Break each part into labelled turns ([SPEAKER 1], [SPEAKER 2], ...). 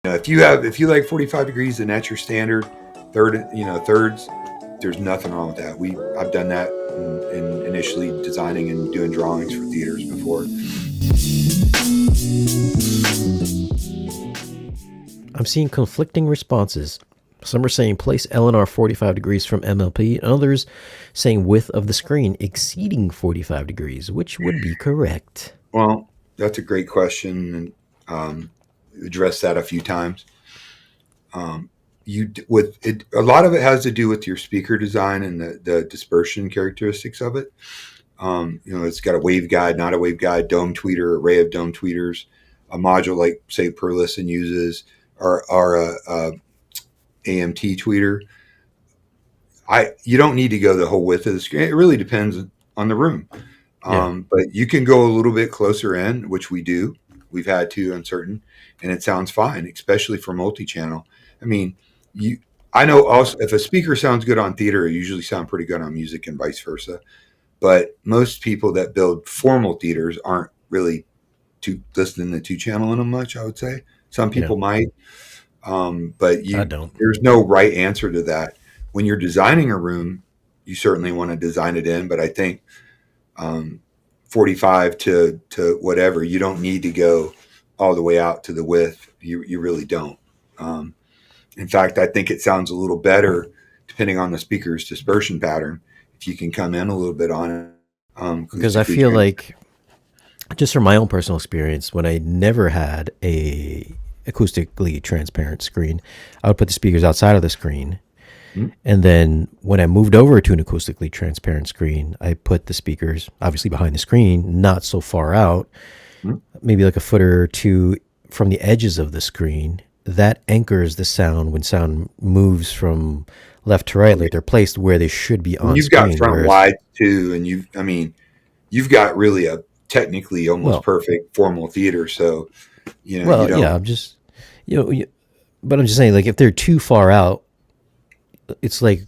[SPEAKER 1] if you like 45 degrees and that's your standard thirds, there's nothing wrong with that. I've done that in initially designing and doing drawings for theaters before.
[SPEAKER 2] I'm seeing conflicting responses. Some are saying place LNR 45 degrees from MLP, and others saying width of the screen exceeding 45 degrees. Which would be correct?
[SPEAKER 1] Well, that's a great question, and addressed that a few times. A lot of it has to do with your speaker design and the dispersion characteristics of it. It's got a waveguide, not a waveguide, dome tweeter, array of dome tweeters, a module like say Perlisten uses, or a AMT tweeter. You don't need to go the whole width of the screen. It really depends on the room. But you can go a little bit closer in, which we do. We've had to on certain, and it sounds fine, especially for multi-channel. I mean, I know also if a speaker sounds good on theater, it usually sound pretty good on music and vice versa. But most people that build formal theaters aren't really listening to 2-channel in them much, I would say. Some people might, but
[SPEAKER 2] I don't.
[SPEAKER 1] There's no right answer to that. When you're designing a room, you certainly want to design it in, but I think 45 to whatever, you don't need to go all the way out to the width. You really don't. In fact, I think it sounds a little better depending on the speaker's dispersion pattern if you can come in a little bit on it.
[SPEAKER 2] Because I feel like, just from my own personal experience, when I never had a acoustically transparent screen, I would put the speakers outside of the screen. Mm-hmm. And then when I moved over to an acoustically transparent screen, I put the speakers obviously behind the screen, not so far out, maybe like a foot or two from the edges of the screen. That anchors the sound when sound moves from left to right, like they're placed where they should be on
[SPEAKER 1] you've
[SPEAKER 2] screen.
[SPEAKER 1] You've got front wide too, and you've got really a technically almost perfect formal theater. So,
[SPEAKER 2] I'm just, but I'm just saying, like, if they're too far out, it's like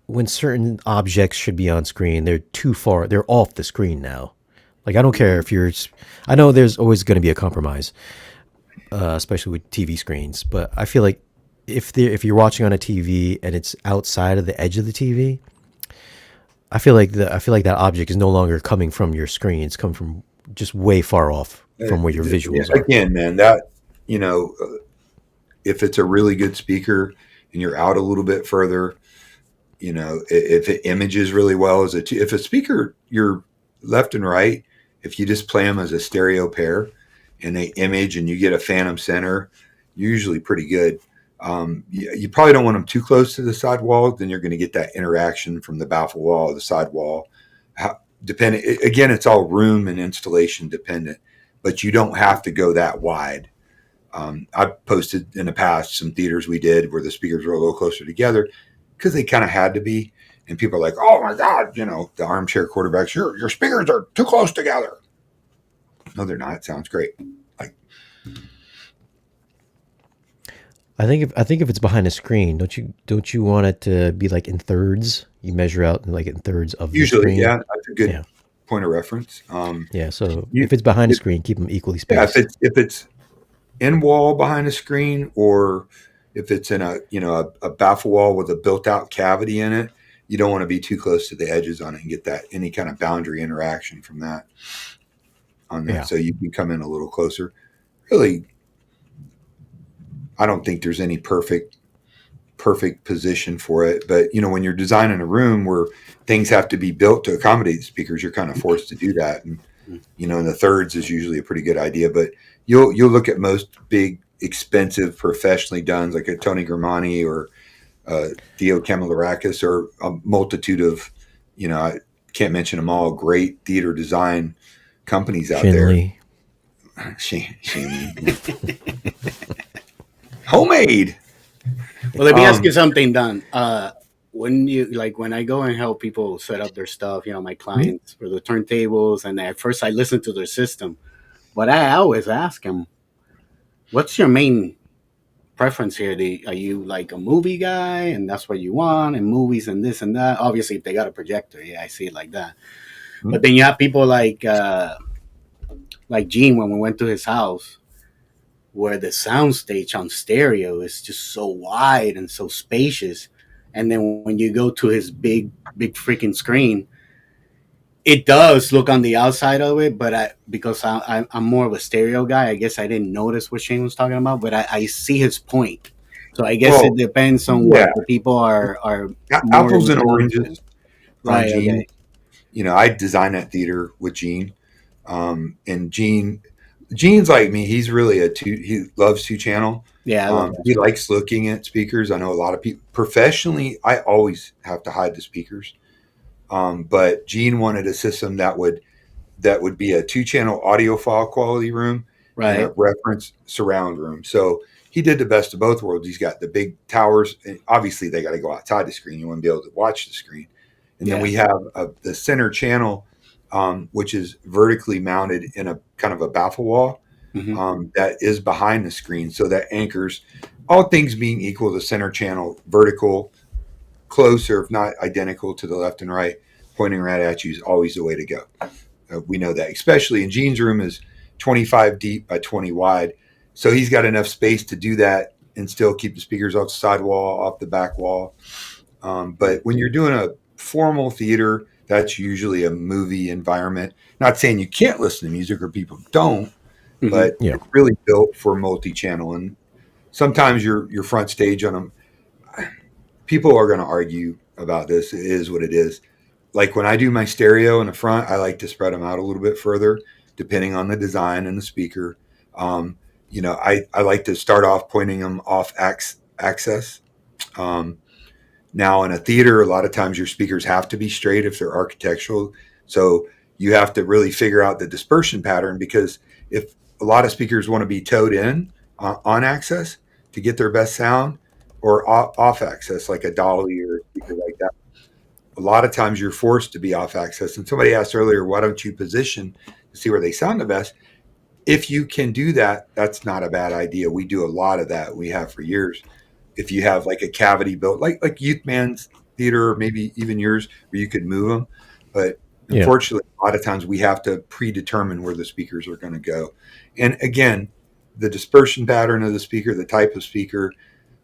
[SPEAKER 2] when certain objects should be on screen, they're too far, they're off the screen now. Like, I don't care if I know there's always going to be a compromise, especially with TV screens, but I feel like if you're watching on a TV and it's outside of the edge of the TV, I feel like that object is no longer coming from your screen. It's come from just way far off from where your visuals are.
[SPEAKER 1] Again, man, that, if it's a really good speaker and you're out a little bit further, if it images really well if a speaker, you're left and right, if you just play them as a stereo pair and they image and you get a phantom center, you're usually pretty good. You probably don't want them too close to the side wall. Then you're going to get that interaction from the baffle wall or the side wall. Again, it's all room and installation dependent, but you don't have to go that wide. I've posted in the past some theaters we did where the speakers were a little closer together because they kind of had to be. And people are like, oh my God, the armchair quarterbacks, your speakers are too close together. No, they're not. It sounds great.
[SPEAKER 2] I think if it's behind a screen, don't you want it to be like in thirds? You measure out like in thirds of the screen.
[SPEAKER 1] Usually, yeah, that's a good point of reference.
[SPEAKER 2] So if it's behind a screen, keep them equally spaced.
[SPEAKER 1] Yeah, if it's in wall behind a screen, or if it's in a baffle wall with a built-out cavity in it, you don't want to be too close to the edges on it and get any kind of boundary interaction from that on that. Yeah. So you can come in a little closer. Really, I don't think there's any perfect position for it, but when you're designing a room where things have to be built to accommodate the speakers, you're kind of forced to do that. And in the thirds is usually a pretty good idea, but you'll look at most big, expensive, professionally done, like a Tony Grimani or Theo Kamilarakis, or a multitude of, I can't mention them all, great theater design companies out there. Homemade.
[SPEAKER 3] Well, let me ask you something, Don. When I go and help people set up their stuff, my clients for the turntables, and at first I listen to their system, but I always ask them, what's your main preference here? Are you like a movie guy and that's what you want, and movies and this and that? Obviously, if they got a projector, I see it like that. Mm-hmm. But then you have people like Gene, when we went to his house, where the soundstage on stereo is just so wide and so spacious, and then when you go to his big freaking screen, it does look on the outside of it, but because I'm more of a stereo guy, I guess I didn't notice what Shane was talking about, but I see his point. So I guess it
[SPEAKER 1] Well,
[SPEAKER 3] depends on
[SPEAKER 1] yeah,
[SPEAKER 3] what the people are more
[SPEAKER 1] apples and
[SPEAKER 3] into.
[SPEAKER 1] oranges on
[SPEAKER 3] Right.
[SPEAKER 1] Gene.
[SPEAKER 3] Okay.
[SPEAKER 1] You know, I designed that theater with Gene, and Gene's like me. He's really he loves two channel.
[SPEAKER 3] Yeah, I love that
[SPEAKER 1] He
[SPEAKER 3] too.
[SPEAKER 1] likes looking at speakers. I know a lot of people professionally. I always have to hide the speakers. But Gene wanted a system that would be a two channel audiophile quality room and a
[SPEAKER 3] Right.
[SPEAKER 1] reference surround room. So he did the best of both worlds. He's got the big towers, and obviously they got to go outside the screen. You want to be able to watch the screen. And then
[SPEAKER 3] Yeah.
[SPEAKER 1] we have the center channel, which is vertically mounted in a kind of a baffle wall
[SPEAKER 3] Hmm.
[SPEAKER 1] that is behind the screen. So that anchors, all things being equal, the center channel vertical, closer, if not identical to the left and right, pointing right at you is always the way to go. We know that, especially in Gene's room is 25 deep by 20 wide. So he's got enough space to do that and still keep the speakers off the side wall, off the back wall. But when you're doing a formal theater, that's usually a movie environment. Not saying you can't listen to music or people don't,
[SPEAKER 3] Hmm.
[SPEAKER 1] but
[SPEAKER 2] Yeah.
[SPEAKER 1] it's really built for multi-channel. And sometimes your front stage on them, people are going to argue about this. It is what it is. Like when I do my stereo in the front, I like to spread them out a little bit further, depending on the design and the speaker. Um, I like to start off pointing them off access. Um, Now, in a theater, a lot of times your speakers have to be straight if they're architectural. So you have to really figure out the dispersion pattern because if a lot of speakers want to be towed in on access to get their best sound or off access, like a dolly or a speaker like that, a lot of times you're forced to be off access. And somebody asked earlier, why don't you position to see where they sound the best? If you can do that, that's not a bad idea. We do a lot of that. We have for years. If you have like a cavity built, like Youth Man's theater, or maybe even yours, where you could move them. But
[SPEAKER 2] Yeah.
[SPEAKER 1] unfortunately, a lot of times we have to predetermine where the speakers are going to go. And again, the dispersion pattern of the speaker, the type of speaker,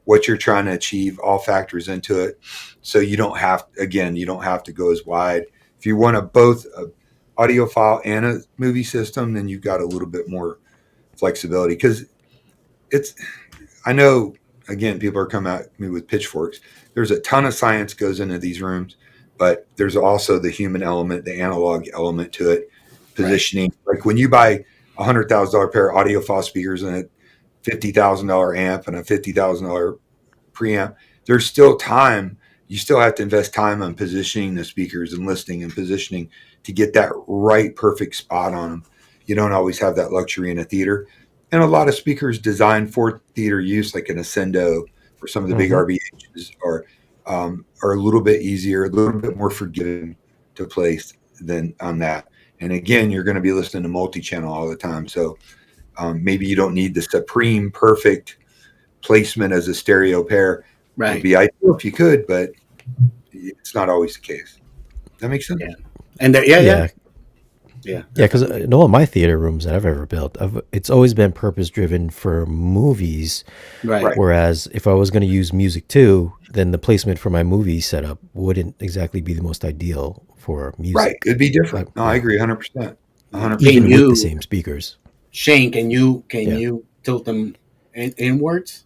[SPEAKER 1] what you're trying to achieve, all factors into it. So you don't have, again, you don't have to go as wide. If you want a both a audiophile and a movie system, then you've got a little bit more flexibility because it's. I know again, people are coming at me with pitchforks. There's a ton of science goes into these rooms, but there's also the human element, the analog element to it,
[SPEAKER 3] Right.
[SPEAKER 1] positioning. Like when you buy $100,000 pair of audiophile speakers and a $50,000 amp and a $50,000 preamp, there's still time. You still have to invest time on positioning the speakers and listening and positioning to get that right, perfect spot on them. You don't always have that luxury in a theater. And a lot of speakers designed for theater use, like an Ascendo or some of the big
[SPEAKER 2] Mm-hmm.
[SPEAKER 1] RBHs, are a little bit easier, a little bit more forgiving to place than on that. And again, you're going to be listening to multi-channel all the time. So maybe you don't need the supreme perfect placement as a stereo pair. Would
[SPEAKER 3] Right.
[SPEAKER 1] be ideal if you could, but it's not always the case. That makes sense.
[SPEAKER 3] Yeah. And yeah, yeah,
[SPEAKER 2] Yeah.
[SPEAKER 3] yeah,
[SPEAKER 2] Yeah, because
[SPEAKER 3] definitely.
[SPEAKER 2] in all my theater rooms that I've ever built, it's always been purpose driven for movies.
[SPEAKER 3] Right.
[SPEAKER 1] Right.
[SPEAKER 2] Whereas if I was going to use music too, then the placement for my movie setup wouldn't exactly be the most ideal for
[SPEAKER 1] Right.
[SPEAKER 2] music.
[SPEAKER 1] It'd be
[SPEAKER 2] Like,
[SPEAKER 1] different. No, I
[SPEAKER 2] yeah,
[SPEAKER 1] agree 100%.
[SPEAKER 3] Yeah.
[SPEAKER 1] 100%.
[SPEAKER 3] Can
[SPEAKER 2] even with the
[SPEAKER 3] you,
[SPEAKER 2] same speakers.
[SPEAKER 3] Shane? Can
[SPEAKER 2] Yeah,
[SPEAKER 3] you tilt them inwards?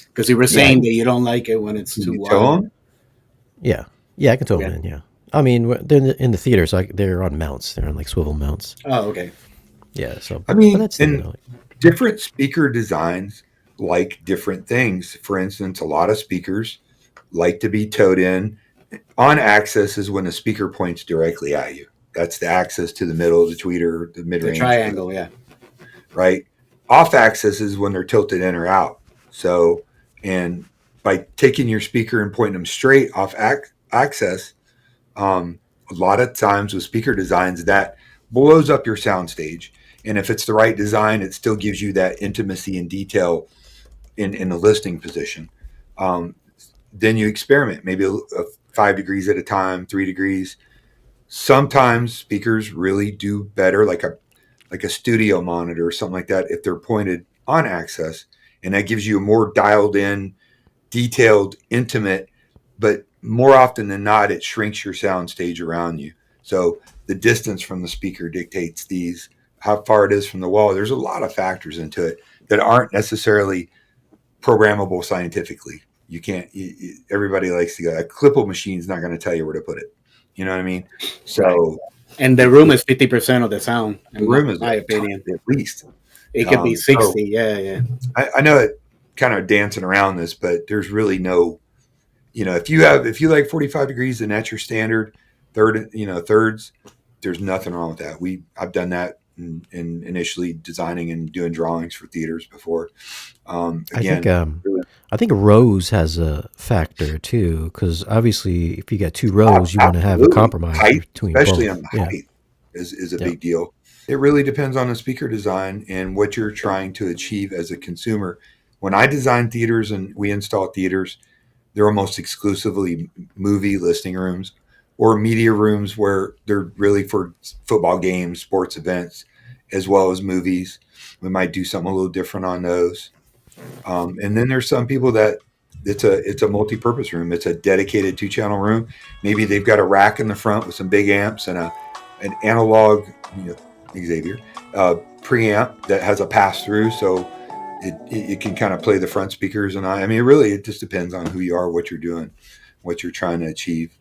[SPEAKER 3] Because you were
[SPEAKER 2] yeah,
[SPEAKER 3] saying that you don't like it when it's
[SPEAKER 1] Can
[SPEAKER 3] too
[SPEAKER 1] you tell
[SPEAKER 3] wide.
[SPEAKER 1] them?
[SPEAKER 2] yeah, yeah. I can throw
[SPEAKER 3] Yeah.
[SPEAKER 2] them in. Yeah, I mean they're in the theater, so they're on mounts. They're on like swivel mounts.
[SPEAKER 3] Oh, okay.
[SPEAKER 2] Yeah. So,
[SPEAKER 1] I
[SPEAKER 2] but
[SPEAKER 1] mean,
[SPEAKER 2] that's still
[SPEAKER 1] and different speaker designs like different things. For instance, a lot of speakers like to be towed in. On axis is when the speaker points directly at you. That's the axis to the middle, the tweeter, the mid
[SPEAKER 3] The
[SPEAKER 1] range,
[SPEAKER 3] triangle. Yeah.
[SPEAKER 1] right? Off axis is when they're tilted in or out. So, and by taking your speaker and pointing them straight off axis, a lot of times with speaker designs that blows up your soundstage. And if it's the right design, it still gives you that intimacy and detail in the listening position. Um, then you experiment, maybe 5 degrees at a time, 3 degrees. Sometimes speakers really do better, like a studio monitor or something like that, if they're pointed on access, and that gives you a more dialed in, detailed, intimate, but more often than not, it shrinks your sound stage around you. So the distance from the speaker dictates how far it is from the wall. There's a lot of factors into it that aren't necessarily programmable scientifically. You can't. Everybody likes to go. A Clipple machine's not going to tell you where to put it. You know what I mean? So,
[SPEAKER 3] right. And the room is 50% of the sound.
[SPEAKER 1] The
[SPEAKER 3] In
[SPEAKER 1] room is
[SPEAKER 3] my opinion,
[SPEAKER 1] at least.
[SPEAKER 3] it could be 60.
[SPEAKER 1] So
[SPEAKER 3] yeah.
[SPEAKER 1] I know it kind of dancing around this, but there's really no. If you like 45 degrees and that's your standard thirds, there's nothing wrong with that. I've done that in initially designing and doing drawings for theaters before. Again,
[SPEAKER 2] I think rows has a factor too, because obviously if you got two rows, you want to have a compromise
[SPEAKER 1] height,
[SPEAKER 2] between
[SPEAKER 1] especially
[SPEAKER 2] both.
[SPEAKER 1] on the height, is a big deal. It really depends on the speaker design and what you're trying to achieve as a consumer. When I design theaters and we install theaters, they're almost exclusively movie listening rooms or media rooms where they're really for football games, sports events, as well as movies. We might do something a little different on those. And then there's some people that it's a multi-purpose room. It's a dedicated 2-channel room. Maybe they've got a rack in the front with some big amps and an analog, Xavier, preamp that has a pass through, so it can kind of play the front speakers. And I mean, it just depends on who you are, what you're doing, what you're trying to achieve.